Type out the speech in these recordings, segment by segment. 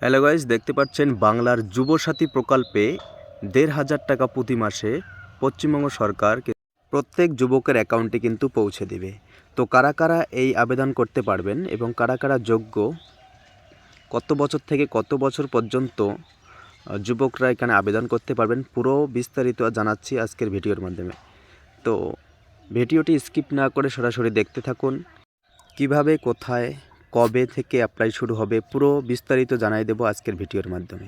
Hello guys, দেখতে পাচ্ছেন বাংলার যুবসাথী প্রকল্পে ১,৫০০ টাকা প্রতি মাসে পশ্চিমবঙ্গ সরকার প্রত্যেক যুবকের অ্যাকাউন্টে কিন্তু পৌঁছে দেবে। তো কারা কারা এই আবেদন করতে পারবেন এবং কারা কারা যোগ্য, কত বছর থেকে কত বছর পর্যন্ত যুবকরা এখানে আবেদন করতে পারবেন, পুরো বিস্তারিত জানাচ্ছি আজকের ভিডিওর মাধ্যমে। তো ভিডিওটি স্কিপ না করে সরাসরি দেখতে থাকুন। কিভাবে, কোথায়, কবে থেকে অ্যাপ্লাই শুরু হবে, পুরো বিস্তারিত জানাই দেব আজকের ভিডিওর মাধ্যমে।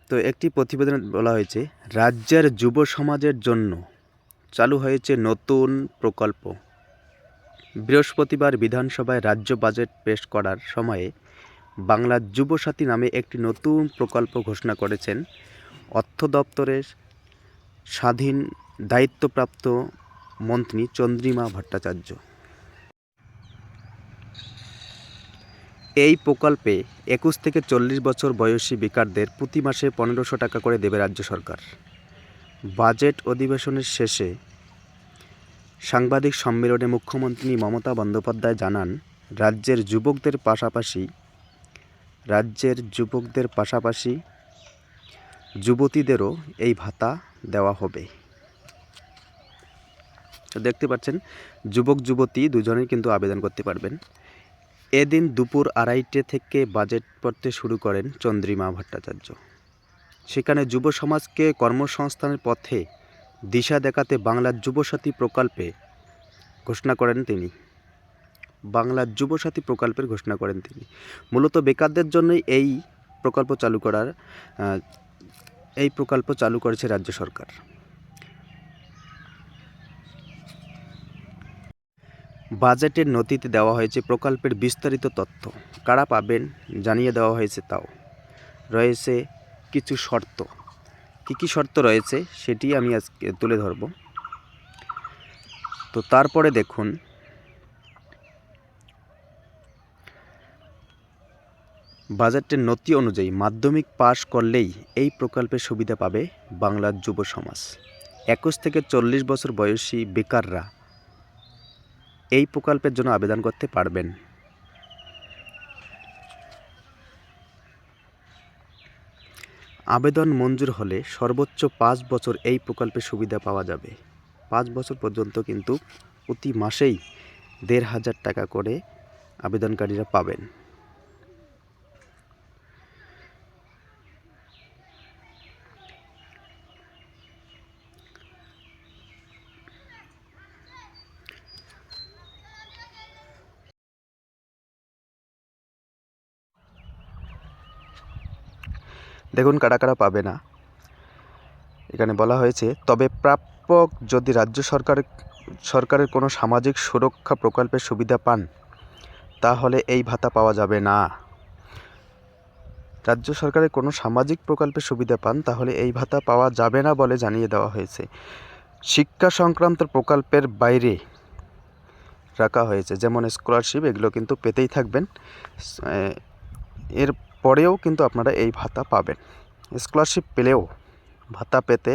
তো একটি প্রতিবেদনে বলা হয়েছে, রাজ্যের যুব সমাজের জন্য চালু হয়েছে নতুন প্রকল্প। বৃহস্পতিবার বিধানসভায় রাজ্য বাজেট পেশ করার সময়ে বাংলার যুবসাথী নামে একটি নতুন প্রকল্প ঘোষণা করেছেন অর্থ দপ্তরের স্বাধীন দায়িত্বপ্রাপ্ত মন্ত্রী চন্দ্রিমা ভট্টাচার্য। এই প্রকল্পে ২১ থেকে ৪০ বছর বয়সী বেকারদের প্রতি মাসে ১৫০০ টাকা করে দেবে রাজ্য সরকার। বাজেট অধিবেশনের শেষে সাংবাদিক সম্মেলনে মুখ্যমন্ত্রী মমতা বন্দ্যোপাধ্যায় জানান, রাজ্যের যুবকদের পাশাপাশি যুবতীদেরও এই ভাতা দেওয়া হবে। তো দেখতে পাচ্ছেন, যুবক যুবতী দুজনেই কিন্তু আবেদন করতে পারবেন। এদিন দুপুর ২:৩০ থেকে বাজেট পড়তে শুরু করেন চন্দ্রিমা ভট্টাচার্য। সেখানে যুব সমাজকে কর্মসংস্থানের পথে দিশা দেখাতে বাংলার যুবসাথী প্রকল্পে ঘোষণা করেন তিনি। মূলত বেকারদের জন্যই এই প্রকল্প চালু করেছে রাজ্য সরকার। বাজেটের নথিতে দেওয়া হয়েছে প্রকল্পের বিস্তারিত তথ্য, কারা পাবেন জানিয়ে দেওয়া হয়েছে। তাও রয়েছে কিছু শর্ত। কী শর্ত রয়েছে সেটি আমি আজকে তুলে ধরব। তো তারপরে দেখুন, বাজেটের নথি অনুযায়ী মাধ্যমিক পাশ করলেই এই প্রকল্পের সুবিধা পাবে বাংলার যুব সমাজ। ২১ থেকে ৪০ বছর বয়সী বেকাররা এই প্রকল্পের জন্য আবেদন করতে পারবেন। আবেদন মঞ্জুর হলে সর্বোচ্চ ৫ বছর এই প্রকল্পের সুবিধা পাওয়া যাবে। ৫ বছর পর্যন্ত কিন্তু প্রতি মাসেই ১,৫০০ টাকা করে আবেদনকারীরা পাবেন। দেখুন কারা কারা পাবে না। এখানে বলা হয়েছে, তবে প্রাপক যদি রাজ্য সরকারের কোনো সামাজিক সুরক্ষা প্রকল্পের সুবিধা পান তাহলে এই ভাতা পাওয়া যাবে না। রাজ্য সরকারের কোনো সামাজিক প্রকল্পের সুবিধা পান তাহলে এই ভাতা পাওয়া যাবে না বলে জানিয়ে দেওয়া হয়েছে। শিক্ষা সংক্রান্ত প্রকল্পের বাইরে রাখা হয়েছে, যেমন স্কলারশিপ, এগুলো কিন্তু পেতেই থাকবেন। এর পরেও কিন্তু আপনারা এই ভাতা পাবেন। স্কলারশিপ পেলেও ভাতা পেতে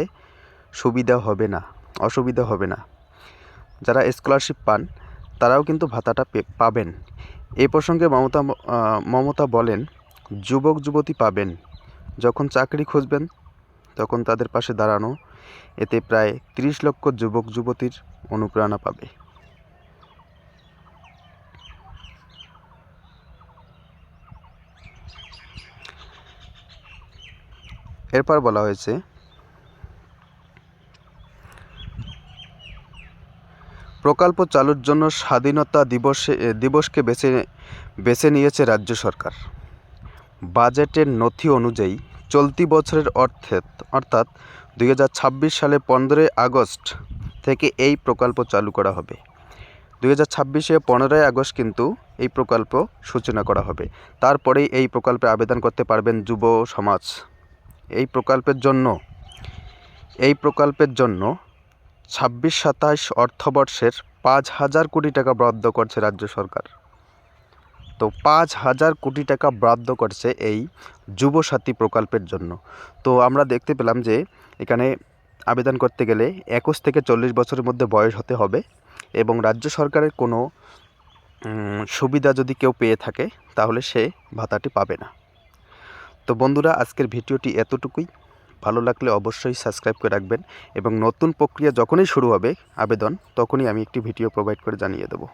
অসুবিধা হবে না। যারা স্কলারশিপ পান তারাও কিন্তু ভাতাটা পাবেন। এই প্রসঙ্গে মমতা বলেন, যুবক যুবতী পাবেন, যখন চাকরি খুঁজবেন তখন তাদের পাশে দাঁড়ানো। এতে প্রায় ৩০ লক্ষ যুবক যুবতীর অনুপ্রেরণা পাবে। এরপর বলা হয়েছে, প্রকল্প চালুর জন্য স্বাধীনতা দিবসকে বেছে নিয়েছে রাজ্য সরকার। বাজেটের নথি অনুযায়ী চলতি বছরের অর্থাৎ ২০২৬ সালে ১৫ই আগস্ট থেকে এই প্রকল্প চালু করা হবে। ২০২৬-এ ১৫ই আগস্ট কিন্তু এই প্রকল্প সূচনা করা হবে। তারপরেই এই প্রকল্পে আবেদন করতে পারবেন যুব সমাজ। এই প্রকল্পের জন্য ২৬-২৭ অর্থবর্ষের ৫,০০০ কোটি টাকা বরাদ্দ করছে রাজ্য সরকার। তো ৫,০০০ কোটি টাকা বরাদ্দ করছে এই যুবসাথী প্রকল্পের জন্য। তো আমরা দেখতে পেলাম যে এখানে আবেদন করতে গেলে ২১ থেকে ৪০ বছরের মধ্যে বয়স হতে হবে এবং রাজ্য সরকারের কোনো সুবিধা যদি কেউ পেয়ে থাকে তাহলে সে ভাতাটি পাবে না। তো বন্ধুরা, আজকের ভিডিওটি এতটুকুই। ভালো লাগলে অবশ্যই সাবস্ক্রাইব করে রাখবেন এবং নতুন প্রক্রিয়া যখনই শুরু হবে আবেদন, তখনই আমি একটি ভিডিও প্রোভাইড করে জানিয়ে দেবো।